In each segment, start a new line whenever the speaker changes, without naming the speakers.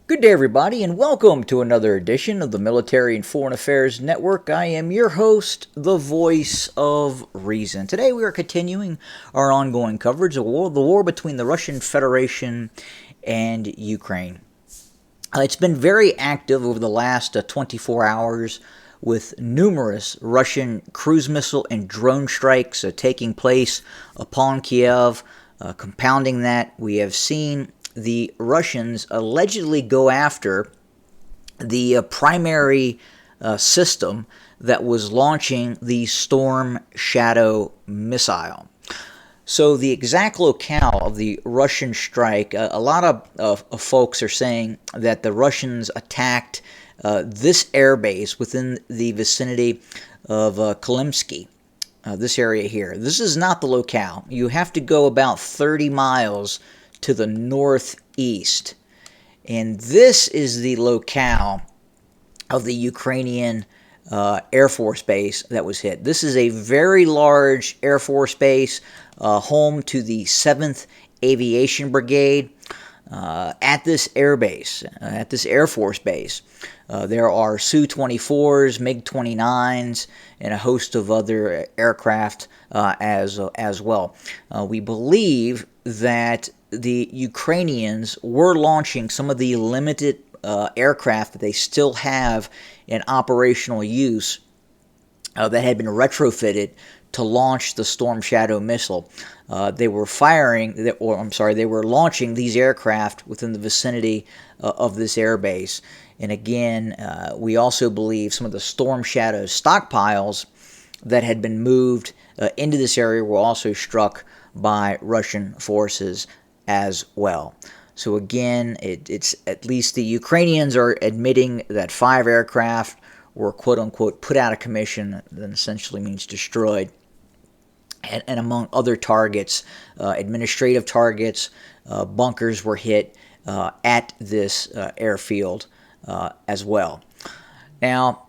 Good day, everybody, and welcome to another edition of the Military and Foreign Affairs Network. I am your host, the voice of reason. Today, we are continuing our ongoing coverage of the war between the Russian Federation and Ukraine. It's been very active over the last 24 hours with numerous Russian cruise missile and drone strikes taking place upon Kiev. Compounding that, we have seen the Russians allegedly go after the primary system that was launching the Storm Shadow missile. So the exact locale of the Russian strike, a lot of folks are saying that the Russians attacked this airbase within the vicinity of Kalimsky, this area here. This is not the locale. You have to go about 30 miles to the northeast. And this is the locale of the Ukrainian Air Force Base that was hit. This is a very large Air Force Base, home to the 7th Aviation Brigade. At this air base, at this Air Force Base, there are Su-24s, MiG-29s, and a host of other aircraft as well. We believe that the Ukrainians were launching some of the limited aircraft that they still have in operational use that had been retrofitted to launch the Storm Shadow missile. They were launching these aircraft within the vicinity of this airbase. And again, we also believe some of the Storm Shadow stockpiles that had been moved into this area were also struck by Russian forces as well. So again, it's at least the Ukrainians are admitting that 5 aircraft were quote-unquote put out of commission. That essentially means destroyed. And among other targets, administrative targets, bunkers were hit at this airfield as well. Now,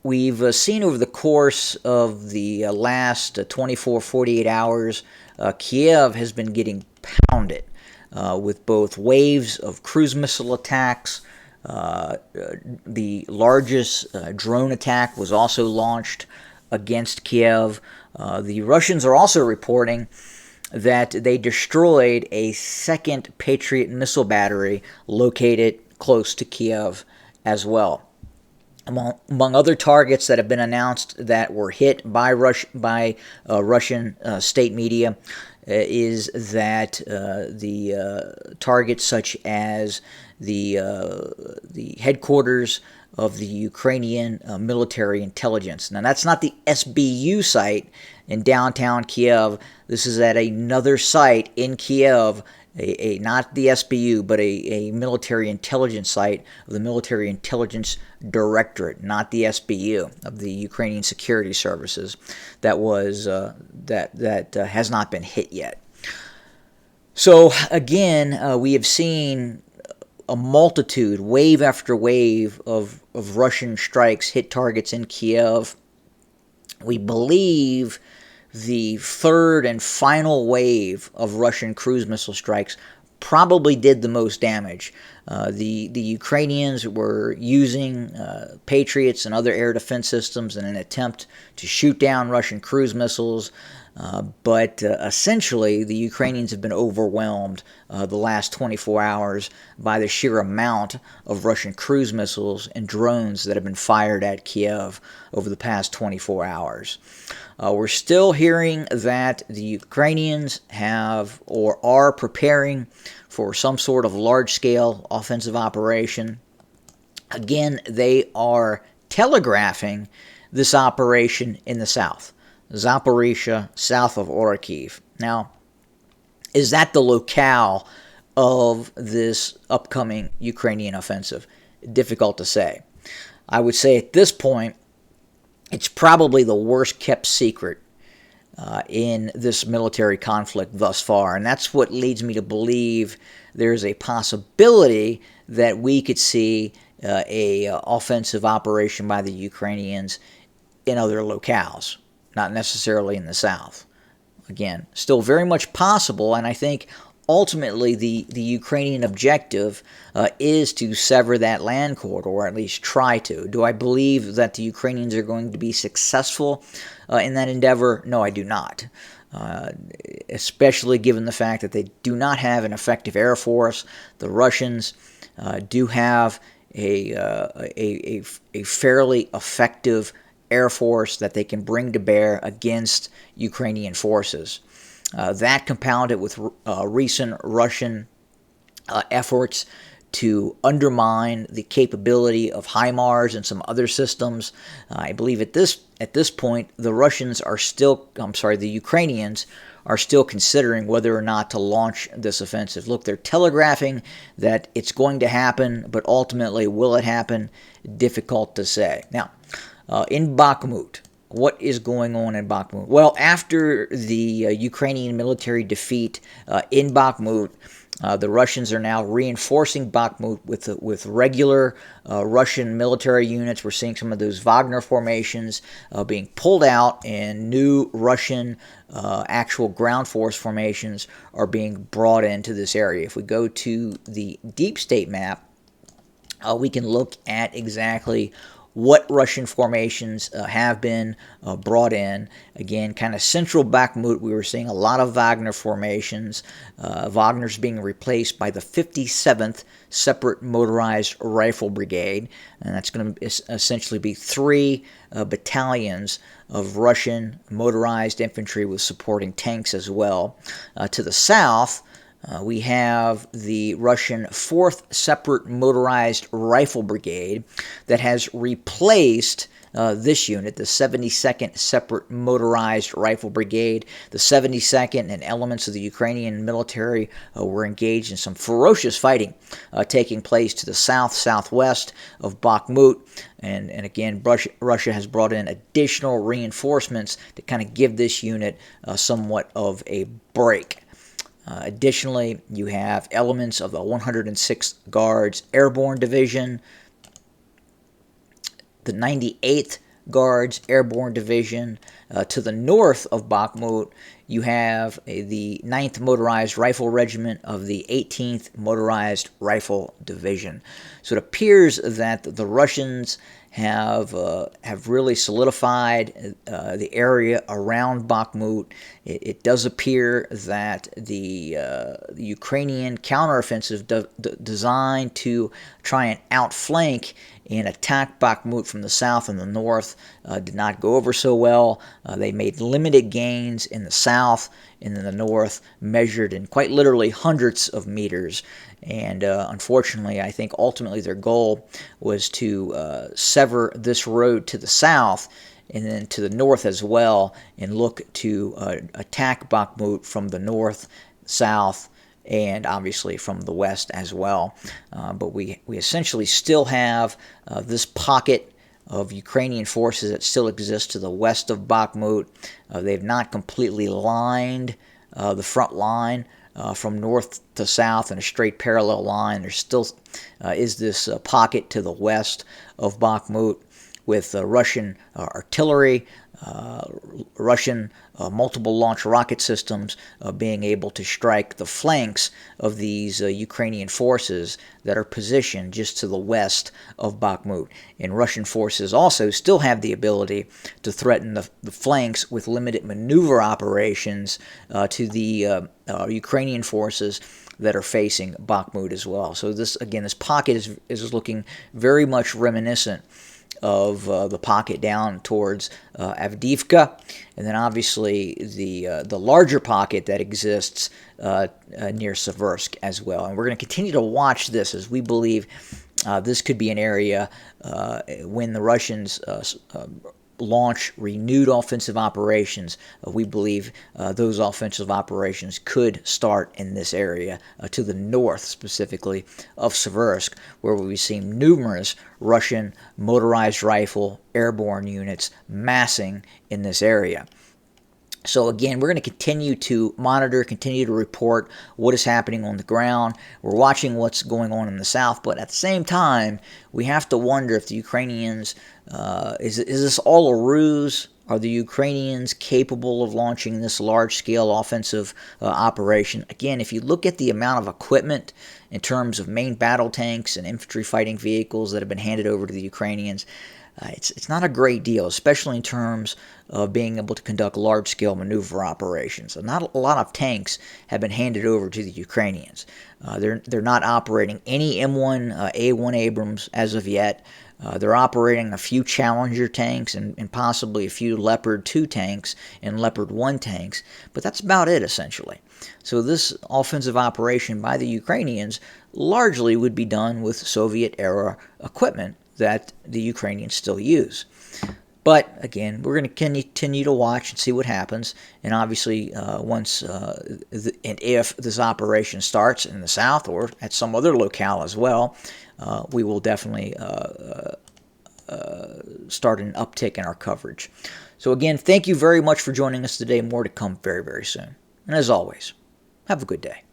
we've seen over the course of the last 24, 48 hours, Kiev has been getting pounded with both waves of cruise missile attacks. The largest drone attack was also launched against Kiev. The Russians are also reporting that they destroyed a second Patriot missile battery located close to Kiev as well. Among other targets that have been announced that were hit by Russian state media is that the targets such as the headquarters of the Ukrainian military intelligence. Now, that's not the SBU site in downtown Kiev. This is at another site in Kiev, not the SBU, but a military intelligence site of the Military Intelligence Directorate, not the SBU of the Ukrainian Security Services. That was that has not been hit yet. So again, we have seen a multitude, wave after wave of Russian strikes hit targets in Kiev. We believe the third and final wave of Russian cruise missile strikes probably did the most damage. The Ukrainians were using Patriots and other air defense systems in an attempt to shoot down Russian cruise missiles. But essentially, the Ukrainians have been overwhelmed the last 24 hours by the sheer amount of Russian cruise missiles and drones that have been fired at Kiev over the past 24 hours. We're still hearing that the Ukrainians have or are preparing for some sort of large-scale offensive operation. Again, they are telegraphing this operation in the south. Zaporizhia, south of Orikhiv. Now, is that the locale of this upcoming Ukrainian offensive? Difficult to say. I would say at this point, it's probably the worst kept secret in this military conflict thus far. And that's what leads me to believe there's a possibility that we could see a offensive operation by the Ukrainians in other locales, not necessarily in the south. Again, still very much possible, and I think ultimately, the Ukrainian objective is to sever that land corridor, or at least try to. Do I believe that the Ukrainians are going to be successful in that endeavor? No, I do not. Especially given the fact that they do not have an effective air force. The Russians do have a fairly effective air force that they can bring to bear against Ukrainian forces. That compounded with recent Russian efforts to undermine the capability of HIMARS and some other systems. I believe at this point, the Ukrainians are still considering whether or not to launch this offensive. Look, they're telegraphing that it's going to happen, but ultimately, will it happen? Difficult to say. Now, in Bakhmut, what is going on in Bakhmut? Well, after the Ukrainian military defeat in Bakhmut, the Russians are now reinforcing Bakhmut with regular Russian military units. We're seeing some of those Wagner formations being pulled out, and new Russian actual ground force formations are being brought into this area. If we go to the deep state map, we can look at exactly what Russian formations have been brought in. Again, kind of central Bakhmut, we were seeing a lot of Wagner formations. Wagner's being replaced by the 57th Separate Motorized Rifle Brigade, and that's going to essentially be 3 battalions of Russian motorized infantry with supporting tanks as well. To the south, we have the Russian 4th Separate Motorized Rifle Brigade that has replaced this unit, the 72nd Separate Motorized Rifle Brigade. The 72nd and elements of the Ukrainian military were engaged in some ferocious fighting taking place to the southwest of Bakhmut. And again, Russia has brought in additional reinforcements to kind of give this unit somewhat of a break. Additionally, you have elements of the 106th Guards Airborne Division, the 98th Guards Airborne Division. To the north of Bakhmut, you have the 9th Motorized Rifle Regiment of the 18th Motorized Rifle Division. So it appears that the Russians have really solidified the area around Bakhmut. It does appear that the Ukrainian counteroffensive designed to try and outflank and attack Bakhmut from the south and the north did not go over so well. They made limited gains in the south and in the north, measured in quite literally hundreds of meters. And unfortunately, I think ultimately their goal was to sever this road to the south and then to the north as well, and look to attack Bakhmut from the north, south, and obviously from the west as well. But we essentially still have this pocket of Ukrainian forces that still exist to the west of Bakhmut. They've not completely lined the front line from north to south in a straight parallel line. There still is this pocket to the west of Bakhmut with Russian artillery, Russian multiple launch rocket systems being able to strike the flanks of these Ukrainian forces that are positioned just to the west of Bakhmut. And Russian forces also still have the ability to threaten the flanks with limited maneuver operations to the Ukrainian forces that are facing Bakhmut as well. So this pocket is looking very much reminiscent of the pocket down towards Avdiivka, and then obviously the larger pocket that exists near Seversk as well. And we're going to continue to watch this, as we believe this could be an area when the Russians launch renewed offensive operations. We believe those offensive operations could start in this area to the north, specifically of Seversk, where we've seen numerous Russian motorized rifle airborne units massing in this area. So again, we're going to continue to monitor, continue to report what is happening on the ground. We're watching what's going on in the south, but at the same time, we have to wonder if the Ukrainians, is this all a ruse? Are the Ukrainians capable of launching this large-scale offensive operation? Again, if you look at the amount of equipment in terms of main battle tanks and infantry fighting vehicles that have been handed over to the Ukrainians, it's not a great deal, especially in terms of being able to conduct large-scale maneuver operations. Not a lot of tanks have been handed over to the Ukrainians. They're not operating any M1A1 Abrams as of yet. They're operating a few Challenger tanks and possibly a few Leopard 2 tanks and Leopard 1 tanks, but that's about it essentially. So this offensive operation by the Ukrainians largely would be done with Soviet-era equipment that the Ukrainians still use. But again, we're going to continue to watch and see what happens. And obviously, once and if this operation starts in the south or at some other locale as well, we will definitely start an uptick in our coverage. So again, thank you very much for joining us today. More to come very, very soon. And as always, have a good day.